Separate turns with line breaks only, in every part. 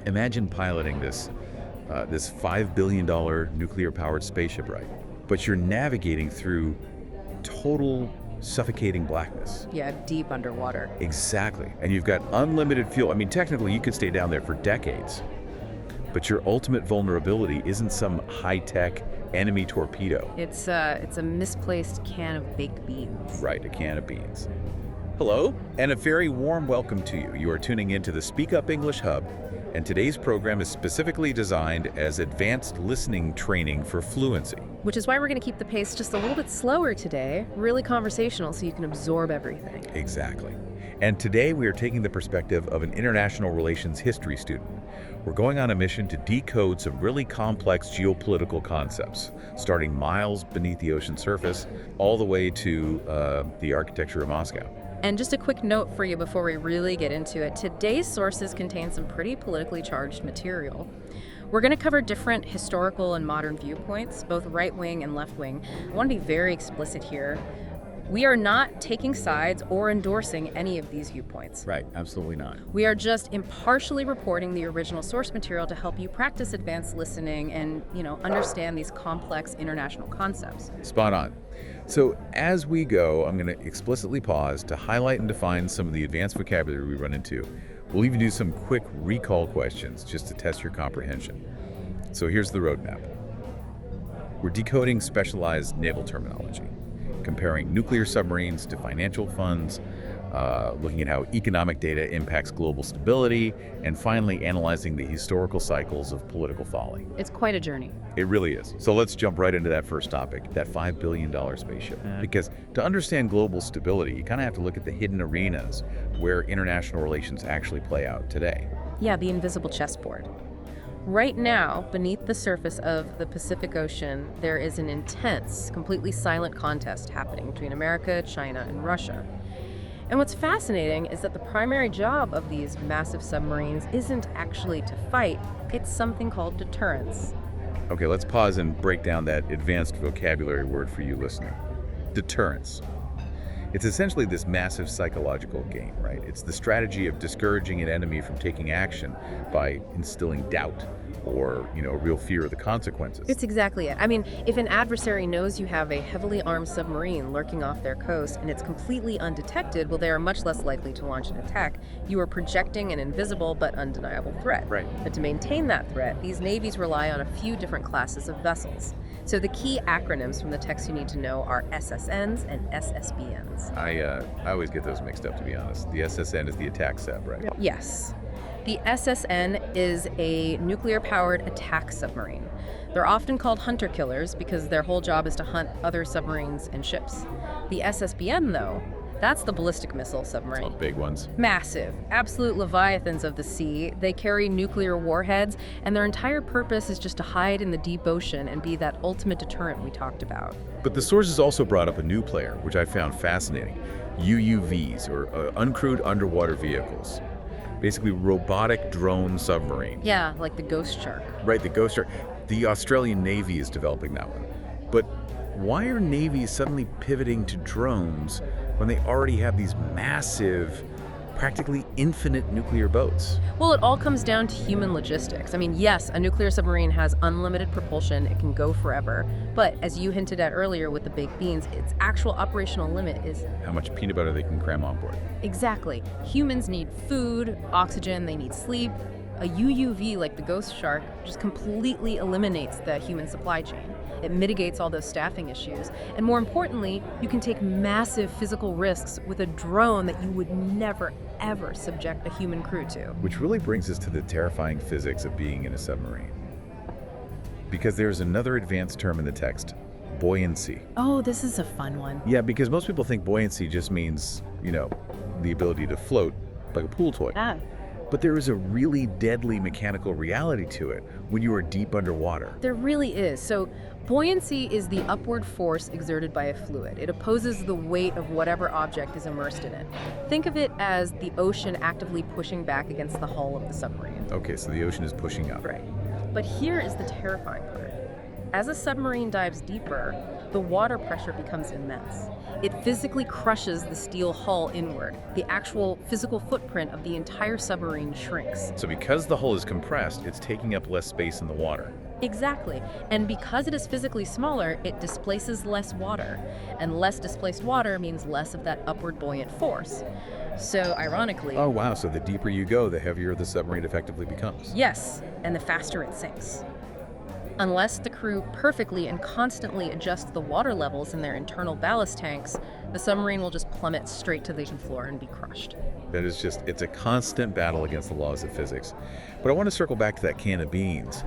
Imagine piloting this $5 billion nuclear-powered spaceship, right? But you're navigating through total suffocating blackness.
Yeah, deep underwater.
Exactly. And you've got unlimited fuel. I mean, technically, you could stay down there for decades. But your ultimate vulnerability isn't some high-tech enemy torpedo.
It's a misplaced can of baked beans.
Right, a can of beans. Hello, and a very warm welcome to you. You are tuning into the Speak Up English Hub, and today's program is specifically designed as advanced listening training for fluency.
Which is why we're going to keep the pace just a little bit slower today, really conversational so you can absorb everything.
Exactly. And today we are taking the perspective of an international relations history student. We're going on a mission to decode some really complex geopolitical concepts, starting miles beneath the ocean surface all the way to the architecture of Moscow.
And just a quick note for you before we really get into it. Today's sources contain some pretty politically charged material. We're going to cover different historical and modern viewpoints, both right-wing and left-wing. I want to be very explicit here. We are not taking sides or endorsing any of these viewpoints.
Right, absolutely not.
We are just impartially reporting the original source material to help you practice advanced listening and, understand these complex international concepts.
Spot on. So as we go, I'm going to explicitly pause to highlight and define some of the advanced vocabulary we run into. We'll even do some quick recall questions just to test your comprehension. So here's the roadmap. We're decoding specialized naval terminology, comparing nuclear submarines to financial funds, looking at how economic data impacts global stability, and finally analyzing the historical cycles of political folly.
It's quite a journey.
It really is. So let's jump right into that first topic, that $5 billion spaceship. Because to understand global stability, you kind of have to look at the hidden arenas where international relations actually play out today.
Yeah, the invisible chessboard. Right now, beneath the surface of the Pacific Ocean, there is an intense, completely silent contest happening between America, China, and Russia. And what's fascinating is that the primary job of these massive submarines isn't actually to fight, it's something called deterrence.
Okay, let's pause and break down that advanced vocabulary word for you listening. Deterrence. It's essentially this massive psychological game, right? It's the strategy of discouraging an enemy from taking action by instilling doubt or, real fear of the consequences.
It's exactly it. I mean, if an adversary knows you have a heavily armed submarine lurking off their coast and it's completely undetected, well, they are much less likely to launch an attack. You are projecting an invisible but undeniable threat.
Right.
But to maintain that threat, these navies rely on a few different classes of vessels. So the key acronyms from the text you need to know are SSNs and SSBNs.
I always get those mixed up, to be honest. The SSN is the attack sub, right?
Yes. The SSN is a nuclear-powered attack submarine. They're often called hunter-killers because their whole job is to hunt other submarines and ships. The SSBN, though, that's the ballistic missile submarine.
All the big ones.
Massive, absolute leviathans of the sea. They carry nuclear warheads, and their entire purpose is just to hide in the deep ocean and be that ultimate deterrent we talked about.
But the sources also brought up a new player, which I found fascinating. UUVs, or uncrewed underwater vehicles. Basically robotic drone submarine.
Yeah, like the Ghost Shark.
Right, the Ghost Shark. The Australian Navy is developing that one. But why are navies suddenly pivoting to drones when they already have these massive, practically infinite nuclear boats?
Well, it all comes down to human logistics. I mean, yes, a nuclear submarine has unlimited propulsion. It can go forever. But as you hinted at earlier with the baked beans, its actual operational limit is
How much peanut butter they can cram on board.
exactly. Humans need food, oxygen, they need sleep. A UUV like the Ghost Shark just completely eliminates the human supply chain. It mitigates all those staffing issues. And more importantly, you can take massive physical risks with a drone that you would never, ever subject a human crew to.
Which really brings us to the terrifying physics of being in a submarine. Because there's another advanced term in the text, buoyancy.
Oh, this is a fun one.
Yeah, because most people think buoyancy just means, the ability to float like a pool toy.
Ah.
But there is a really deadly mechanical reality to it when you are deep underwater.
There really is. So buoyancy is the upward force exerted by a fluid. It opposes the weight of whatever object is immersed in it. Think of it as the ocean actively pushing back against the hull of the submarine.
Okay, so the ocean is pushing up.
Right. But here is the terrifying part. As a submarine dives deeper, the water pressure becomes immense. It physically crushes the steel hull inward. The actual physical footprint of the entire submarine shrinks.
So because the hull is compressed, it's taking up less space in the water.
Exactly. And because it is physically smaller, it displaces less water. And less displaced water means less of that upward buoyant force. So, ironically...
Oh, wow. So the deeper you go, the heavier the submarine effectively becomes.
Yes, and the faster it sinks. Unless the crew perfectly and constantly adjust the water levels in their internal ballast tanks, the submarine will just plummet straight to the ocean floor and be crushed.
It's a constant battle against the laws of physics. But I want to circle back to that can of beans,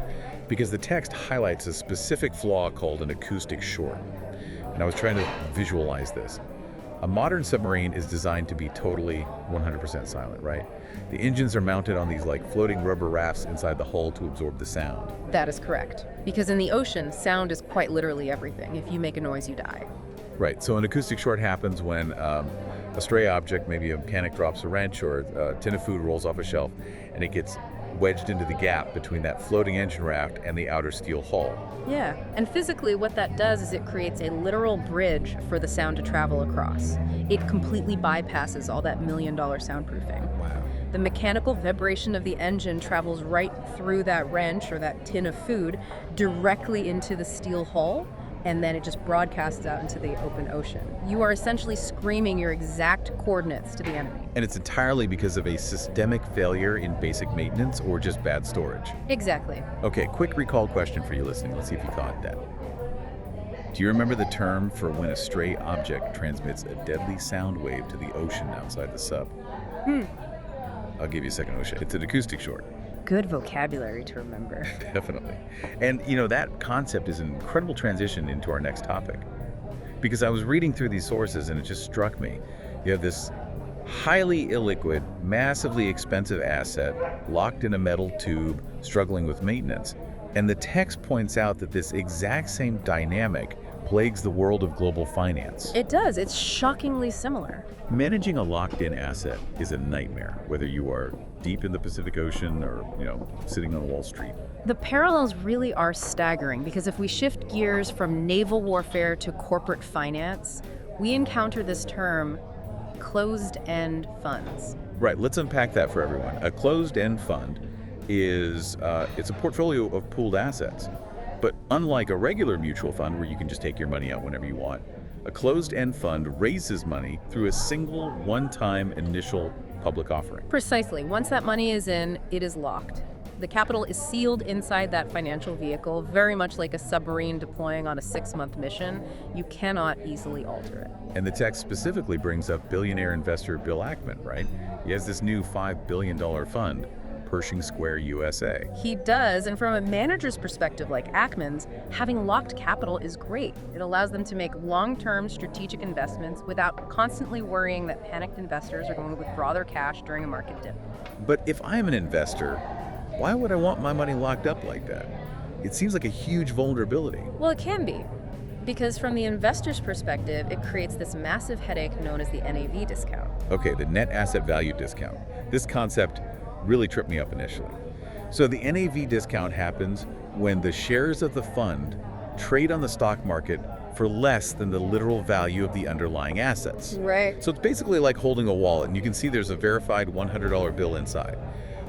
because the text highlights a specific flaw called an acoustic short. And I was trying to visualize this. A modern submarine is designed to be totally 100% silent, right? The engines are mounted on these like floating rubber rafts inside the hull to absorb the sound.
That is correct. Because in the ocean, sound is quite literally everything. If you make a noise, you die.
Right, so an acoustic short happens when a stray object, maybe a mechanic drops a wrench or a tin of food rolls off a shelf, and it gets wedged into the gap between that floating engine raft and the outer steel hull.
Yeah, and physically what that does is it creates a literal bridge for the sound to travel across. It completely bypasses all that $1 million soundproofing.
Wow.
The mechanical vibration of the engine travels right through that wrench or that tin of food directly into the steel hull, and then it just broadcasts out into the open ocean. You are essentially screaming your exact coordinates to the enemy.
And it's entirely because of a systemic failure in basic maintenance or just bad storage.
Exactly.
Okay, quick recall question for you listening. Let's see if you caught that. Do you remember the term for when a stray object transmits a deadly sound wave to the ocean outside the sub? I'll give you a second, Osha. It's an acoustic short.
Good vocabulary to remember.
Definitely. And, that concept is an incredible transition into our next topic. Because I was reading through these sources and it just struck me. You have this highly illiquid, massively expensive asset locked in a metal tube, struggling with maintenance. And the text points out that this exact same dynamic plagues the world of global finance.
It does. It's shockingly similar.
Managing a locked-in asset is a nightmare, whether you are deep in the Pacific Ocean or, sitting on Wall Street.
The parallels really are staggering because if we shift gears from naval warfare to corporate finance, we encounter this term closed-end funds.
Right, let's unpack that for everyone. A closed-end fund is it's a portfolio of pooled assets. But unlike a regular mutual fund where you can just take your money out whenever you want, a closed-end fund raises money through a single one-time initial public offering.
Precisely. Once that money is in, it is locked. The capital is sealed inside that financial vehicle, very much like a submarine deploying on a 6-month mission. You cannot easily alter it.
And the text specifically brings up billionaire investor Bill Ackman, right? He has this new $5 billion fund, Pershing Square USA.
He does, and from a manager's perspective like Ackman's, having locked capital is great. It allows them to make long-term strategic investments without constantly worrying that panicked investors are going to withdraw their cash during a market dip.
But if I'm an investor, why would I want my money locked up like that? It seems like a huge vulnerability.
Well, it can be, because from the investor's perspective, it creates this massive headache known as the NAV discount.
Okay, the net asset value discount. This concept really tripped me up initially. So the NAV discount happens when the shares of the fund trade on the stock market for less than the literal value of the underlying assets.
Right.
So it's basically like holding a wallet, and you can see there's a verified $100 bill inside.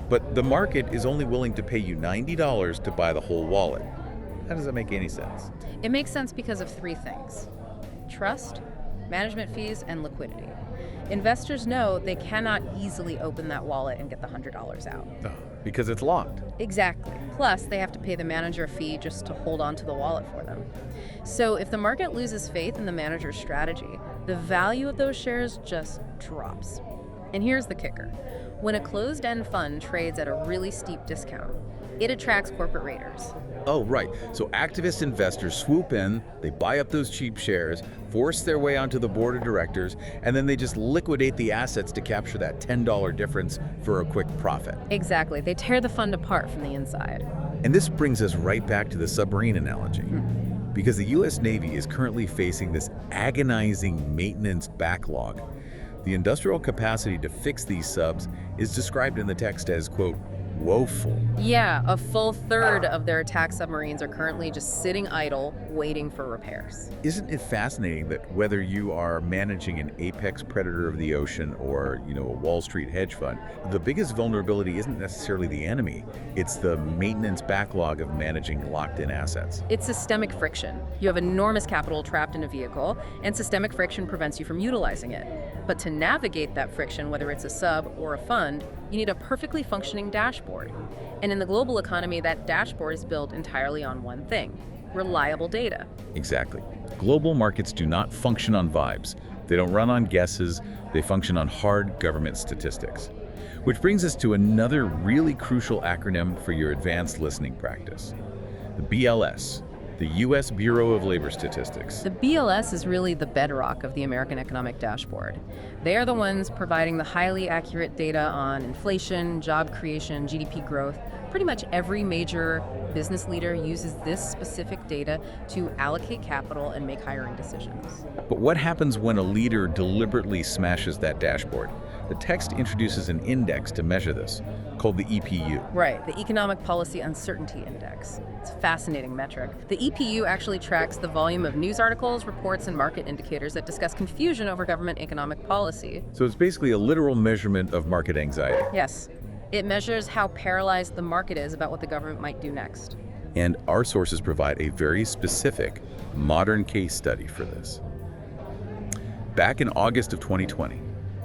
But the market is only willing to pay you $90 to buy the whole wallet. How does that make any sense?
It makes sense because of 3 things: trust, management fees, and liquidity. Investors know they cannot easily open that wallet and get the $100 out.
Because it's locked.
Exactly. Plus, they have to pay the manager fee just to hold on to the wallet for them. So if the market loses faith in the manager's strategy, the value of those shares just drops. And here's the kicker. When a closed-end fund trades at a really steep discount, it attracts corporate raiders.
Oh, right. So activist investors swoop in, they buy up those cheap shares, force their way onto the board of directors, and then they just liquidate the assets to capture that $10 difference for a quick profit.
Exactly. They tear the fund apart from the inside.
And this brings us right back to the submarine analogy. Because the U.S. Navy is currently facing this agonizing maintenance backlog. The industrial capacity to fix these subs is described in the text as, quote, woeful.
Yeah, a full third of their attack submarines are currently just sitting idle, waiting for repairs.
Isn't it fascinating that whether you are managing an apex predator of the ocean or, a Wall Street hedge fund, the biggest vulnerability isn't necessarily the enemy. It's the maintenance backlog of managing locked-in assets.
It's systemic friction. You have enormous capital trapped in a vehicle, and systemic friction prevents you from utilizing it. But to navigate that friction, whether it's a sub or a fund, you need a perfectly functioning dashboard. And in the global economy, that dashboard is built entirely on one thing: reliable data.
Exactly. Global markets do not function on vibes. They don't run on guesses. They function on hard government statistics. Which brings us to another really crucial acronym for your advanced listening practice. The BLS, the U.S. Bureau of Labor Statistics.
The BLS is really the bedrock of the American Economic Dashboard. They are the ones providing the highly accurate data on inflation, job creation, GDP growth. Pretty much every major business leader uses this specific data to allocate capital and make hiring decisions.
But what happens when a leader deliberately smashes that dashboard? The text introduces an index to measure this, called the EPU.
Right, the Economic Policy Uncertainty Index. It's a fascinating metric. The EPU actually tracks the volume of news articles, reports, and market indicators that discuss confusion over government economic policy.
So it's basically a literal measurement of market anxiety.
Yes. It measures how paralyzed the market is about what the government might do next.
And our sources provide a very specific, modern case study for this. Back in August of 2020,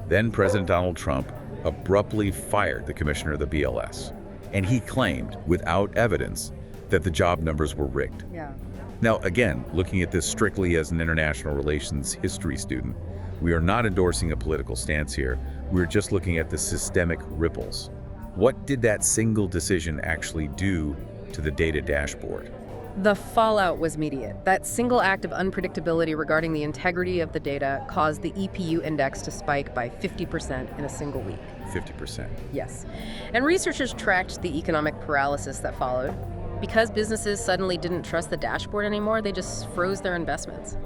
then President Donald Trump abruptly fired the commissioner of the BLS. And he claimed, without evidence, that the job numbers were rigged.
Yeah.
Now, again, looking at this strictly as an international relations history student, we are not endorsing a political stance here. We're just looking at the systemic ripples. What did that single decision actually do to the data dashboard?
The fallout was immediate. That single act of unpredictability regarding the integrity of the data caused the EPU index to spike by 50% in a single week.
50%.
Yes. And researchers tracked the economic paralysis that followed. Because businesses suddenly didn't trust the dashboard anymore, they just froze their investments.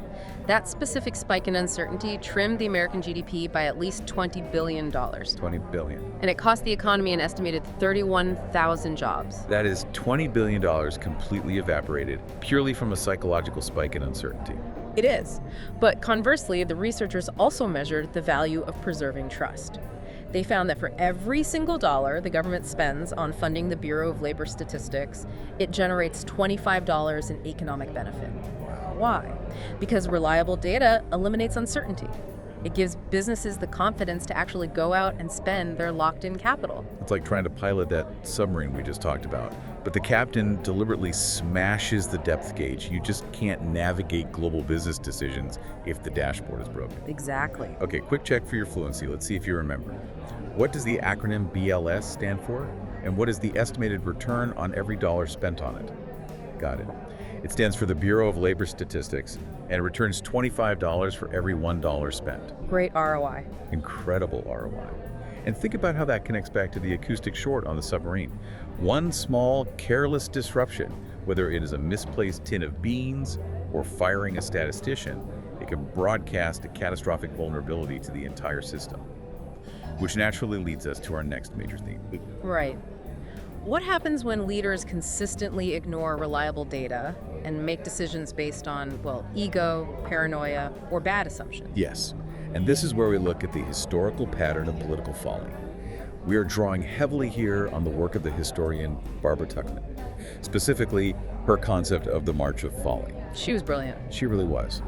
That specific spike in uncertainty trimmed the American GDP by at least $20 billion.
$20 billion.
And it cost the economy an estimated 31,000 jobs.
That is $20 billion completely evaporated, purely from a psychological spike in uncertainty.
It is. But conversely, the researchers also measured the value of preserving trust. They found that for every single dollar the government spends on funding the Bureau of Labor Statistics, it generates $25 in economic benefit. Why? Because reliable data eliminates uncertainty. It gives businesses the confidence to actually go out and spend their locked-in capital.
It's like trying to pilot that submarine we just talked about. But the captain deliberately smashes the depth gauge. You just can't navigate global business decisions if the dashboard is broken.
Exactly.
Okay, quick check for your fluency. Let's see if you remember. What does the acronym BLS stand for? And what is the estimated return on every dollar spent on it? Got it. It stands for the Bureau of Labor Statistics, and it returns $25 for every $1 spent.
Great ROI.
Incredible ROI. And think about how that connects back to the acoustic short on the submarine. One small, careless disruption, whether it is a misplaced tin of beans or firing a statistician, it can broadcast a catastrophic vulnerability to the entire system. Which naturally leads us to our next major theme.
Right. What happens when leaders consistently ignore reliable data and make decisions based on, ego, paranoia, or bad assumptions?
Yes, and this is where we look at the historical pattern of political folly. We are drawing heavily here on the work of the historian Barbara Tuchman, specifically her concept of the March of Folly.
She was brilliant.
She really was.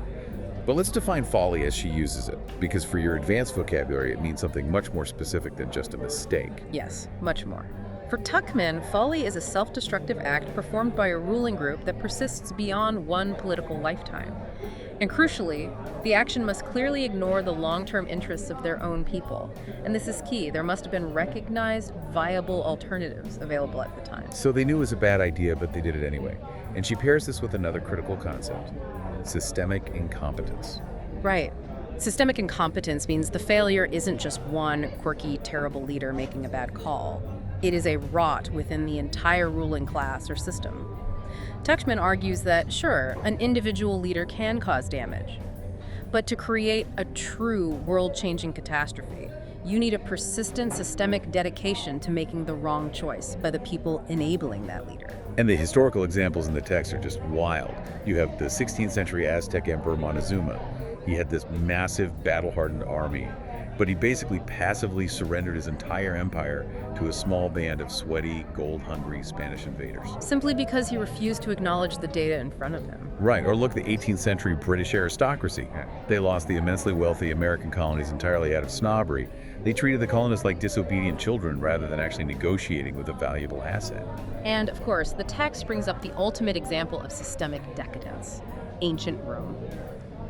But let's define folly as she uses it, because for your advanced vocabulary, it means something much more specific than just a mistake.
Yes, much more. For Tuchman, folly is a self-destructive act performed by a ruling group that persists beyond one political lifetime. And crucially, the action must clearly ignore the long-term interests of their own people. And this is key. There must have been recognized, viable alternatives available at the time.
So they knew it was a bad idea, but they did it anyway. And she pairs this with another critical concept: systemic incompetence.
Right. Systemic incompetence means the failure isn't just one quirky, terrible leader making a bad call. It is a rot within the entire ruling class or system. Tuchman argues that, sure, an individual leader can cause damage, but to create a true world-changing catastrophe, You need a persistent systemic dedication to making the wrong choice by the people enabling that leader.
And the historical examples in the text are just wild. You have the 16th century Aztec Emperor Montezuma. He had this massive battle-hardened army, but he basically passively surrendered his entire empire to a small band of sweaty, gold-hungry Spanish invaders.
Simply because he refused to acknowledge the data in front of him.
Right, or look at the 18th century British aristocracy. They lost the immensely wealthy American colonies entirely out of snobbery. They treated the colonists like disobedient children rather than actually negotiating with a valuable asset.
And, of course, the text brings up the ultimate example of systemic decadence: ancient Rome.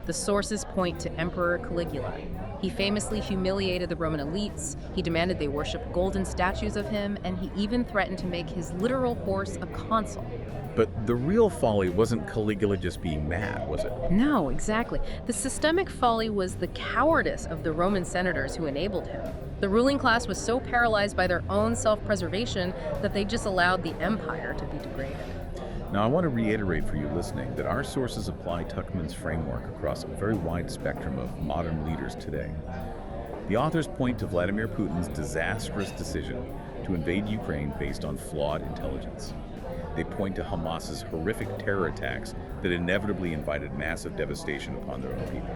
The sources point to Emperor Caligula. He famously humiliated the Roman elites, he demanded they worship golden statues of him, and he even threatened to make his literal horse a consul.
But the real folly wasn't Caligula just being mad, was it?
No, exactly. The systemic folly was the cowardice of the Roman senators who enabled him. The ruling class was so paralyzed by their own self-preservation that they just allowed the empire to be degraded.
Now, I want to reiterate for you listening that our sources apply Tuchman's framework across a very wide spectrum of modern leaders today. The authors point to Vladimir Putin's disastrous decision to invade Ukraine based on flawed intelligence. They point to Hamas's horrific terror attacks that inevitably invited massive devastation upon their own people.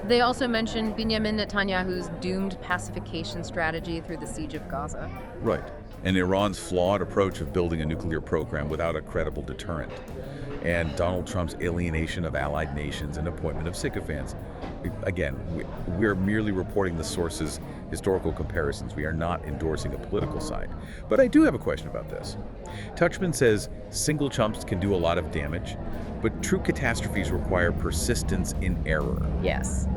They also mention Benjamin Netanyahu's doomed pacification strategy through the siege of Gaza.
Right. And Iran's flawed approach of building a nuclear program without a credible deterrent. And Donald Trump's alienation of allied nations and appointment of sycophants. Again, we're merely reporting the sources' historical comparisons. We are not endorsing a political side. But I do have a question about this. Tuchman says single chumps can do a lot of damage, but true catastrophes require persistence in error.
Yes.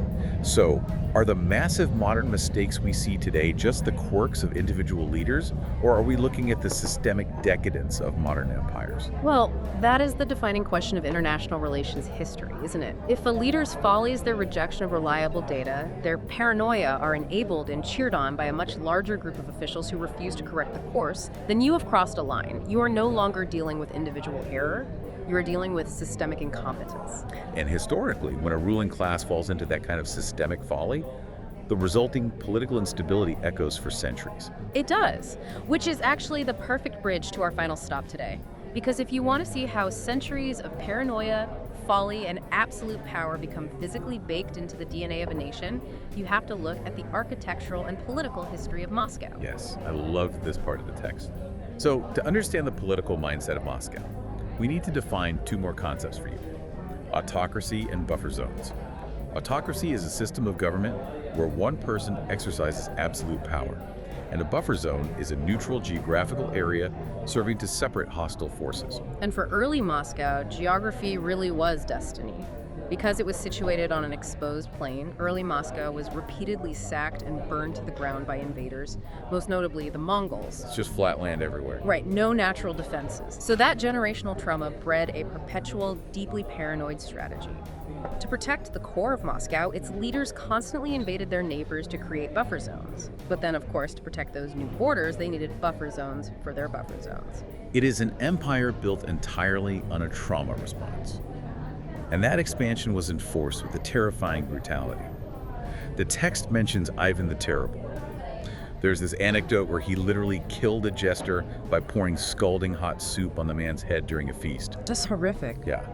So, are the massive modern mistakes we see today just the quirks of individual leaders, or are we looking at the systemic decadence of modern empires?
Well, that is the defining question of international relations history, isn't it? If a leader's folly is their rejection of reliable data, their paranoia are enabled and cheered on by a much larger group of officials who refuse to correct the course, then you have crossed a line. You are no longer dealing with individual error. You are dealing with systemic incompetence.
And historically, when a ruling class falls into that kind of systemic folly, the resulting political instability echoes for centuries.
It does, which is actually the perfect bridge to our final stop today. Because if you want to see how centuries of paranoia, folly, and absolute power become physically baked into the DNA of a nation, you have to look at the architectural and political history of Moscow.
Yes, I loved this part of the text. So, to understand the political mindset of Moscow, we need to define two more concepts for you: autocracy and buffer zones. Autocracy is a system of government where one person exercises absolute power, and a buffer zone is a neutral geographical area serving to separate hostile forces.
And for early Moscow, geography really was destiny. Because it was situated on an exposed plain, early Moscow was repeatedly sacked and burned to the ground by invaders, most notably the Mongols.
It's just flat land everywhere.
Right, no natural defenses. So that generational trauma bred a perpetual, deeply paranoid strategy. To protect the core of Moscow, its leaders constantly invaded their neighbors to create buffer zones. But then, of course, to protect those new borders, they needed buffer zones for their buffer zones.
It is an empire built entirely on a trauma response. And that expansion was enforced with a terrifying brutality. The text mentions Ivan the Terrible. There's this anecdote where he literally killed a jester by pouring scalding hot soup on the man's head during a feast.
That's horrific.
Yeah.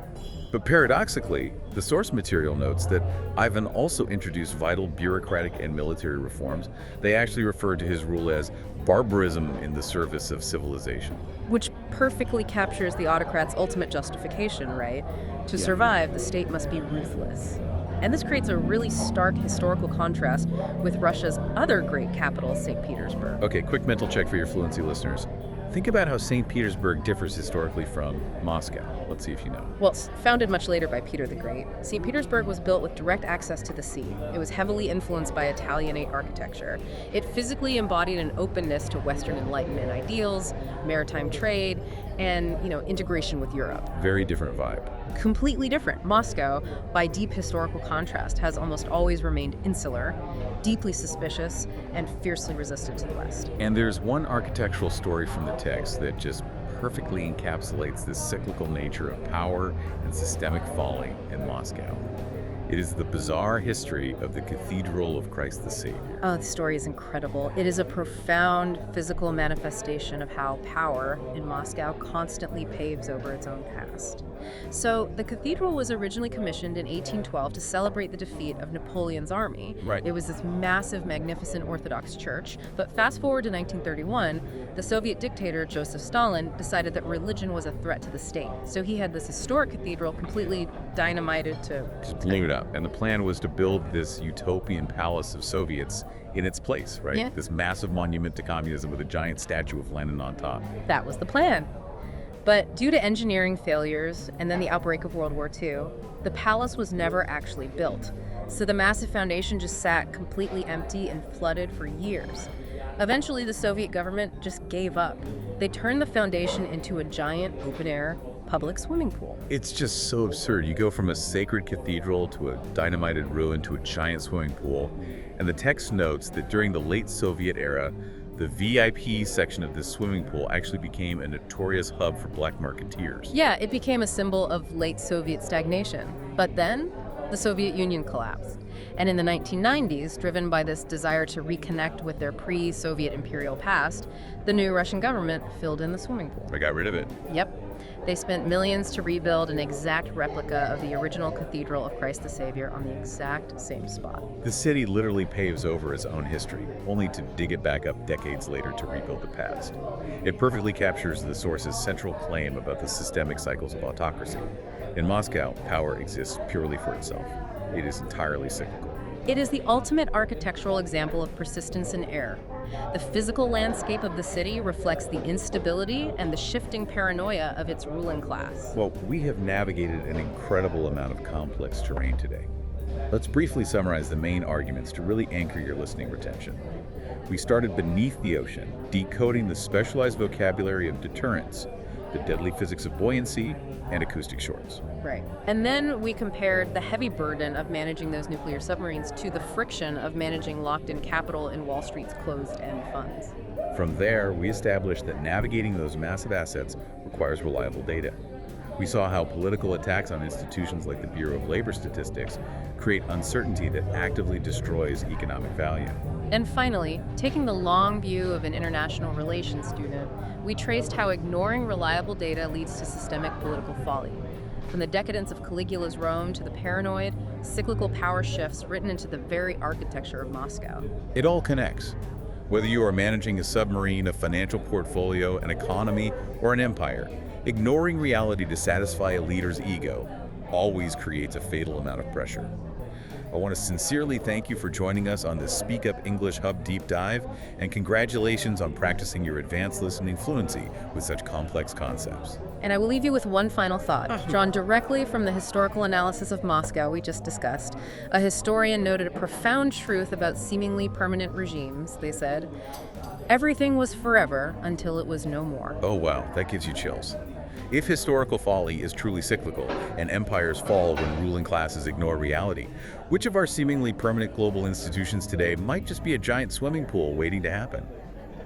But paradoxically, the source material notes that Ivan also introduced vital bureaucratic and military reforms. They actually referred to his rule as barbarism in the service of civilization.
Which perfectly captures the autocrat's ultimate justification, right? To survive, the state must be ruthless. And this creates a really stark historical contrast with Russia's other great capital, St. Petersburg.
Okay, quick mental check for your fluency listeners. Think about how St. Petersburg differs historically from Moscow. Let's see if you know.
Well, founded much later by Peter the Great, St. Petersburg was built with direct access to the sea. It was heavily influenced by Italianate architecture. It physically embodied an openness to Western Enlightenment ideals, maritime trade, and, integration with Europe.
Very different vibe.
Completely different. Moscow, by deep historical contrast, has almost always remained insular, deeply suspicious, and fiercely resistant to the West.
And there's one architectural story from the text that just perfectly encapsulates this cyclical nature of power and systemic folly in Moscow. It is the bizarre history of the Cathedral of Christ the Savior.
Oh, the story is incredible. It is a profound physical manifestation of how power in Moscow constantly paves over its own past. So, the cathedral was originally commissioned in 1812 to celebrate the defeat of Napoleon's army.
Right.
It was this massive, magnificent Orthodox church. But fast forward to 1931, the Soviet dictator Joseph Stalin decided that religion was a threat to the state. So he had this historic cathedral completely dynamited to
Just blew it up. And the plan was to build this utopian palace of Soviets in its place, right?
Yeah.
This massive monument to communism with a giant statue of Lenin on top.
That was the plan. But due to engineering failures and then the outbreak of World War II, the palace was never actually built. So the massive foundation just sat completely empty and flooded for years. Eventually, the Soviet government just gave up. They turned the foundation into a giant open-air public swimming pool.
It's just so absurd. You go from a sacred cathedral to a dynamited ruin to a giant swimming pool. And the text notes that during the late Soviet era, the VIP section of this swimming pool actually became a notorious hub for black marketeers.
Yeah, it became a symbol of late Soviet stagnation. But then, the Soviet Union collapsed. And in the 1990s, driven by this desire to reconnect with their pre-Soviet imperial past, the new Russian government filled in the swimming pool.
I got rid of it.
Yep. They spent millions to rebuild an exact replica of the original Cathedral of Christ the Savior on the exact same spot.
The city literally paves over its own history, only to dig it back up decades later to rebuild the past. It perfectly captures the source's central claim about the systemic cycles of autocracy. In Moscow, power exists purely for itself. It is entirely cyclical.
It is the ultimate architectural example of persistence in error. The physical landscape of the city reflects the instability and the shifting paranoia of its ruling class.
Well, we have navigated an incredible amount of complex terrain today. Let's briefly summarize the main arguments to really anchor your listening retention. We started beneath the ocean, decoding the specialized vocabulary of deterrence, the deadly physics of buoyancy, and acoustic shorts.
Right. And then we compared the heavy burden of managing those nuclear submarines to the friction of managing locked-in capital in Wall Street's closed-end funds.
From there, we established that navigating those massive assets requires reliable data. We saw how political attacks on institutions like the Bureau of Labor Statistics create uncertainty that actively destroys economic value.
And finally, taking the long view of an international relations student, we traced how ignoring reliable data leads to systemic political folly. From the decadence of Caligula's Rome to the paranoid, cyclical power shifts written into the very architecture of Moscow.
It all connects. Whether you are managing a submarine, a financial portfolio, an economy, or an empire, ignoring reality to satisfy a leader's ego always creates a fatal amount of pressure. I want to sincerely thank you for joining us on this Speak Up English Hub deep dive, and congratulations on practicing your advanced listening fluency with such complex concepts.
And I will leave you with one final thought, drawn directly from the historical analysis of Moscow we just discussed. A historian noted a profound truth about seemingly permanent regimes. They said, "Everything was forever until it was no more."
Oh wow, that gives you chills. If historical folly is truly cyclical and empires fall when ruling classes ignore reality, which of our seemingly permanent global institutions today might just be a giant swimming pool waiting to happen?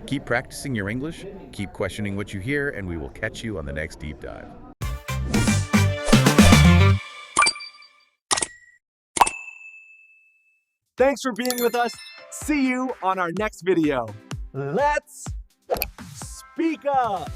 Keep practicing your English, keep questioning what you hear, and we will catch you on the next deep dive.
Thanks for being with us. See you on our next video. Let's speak up.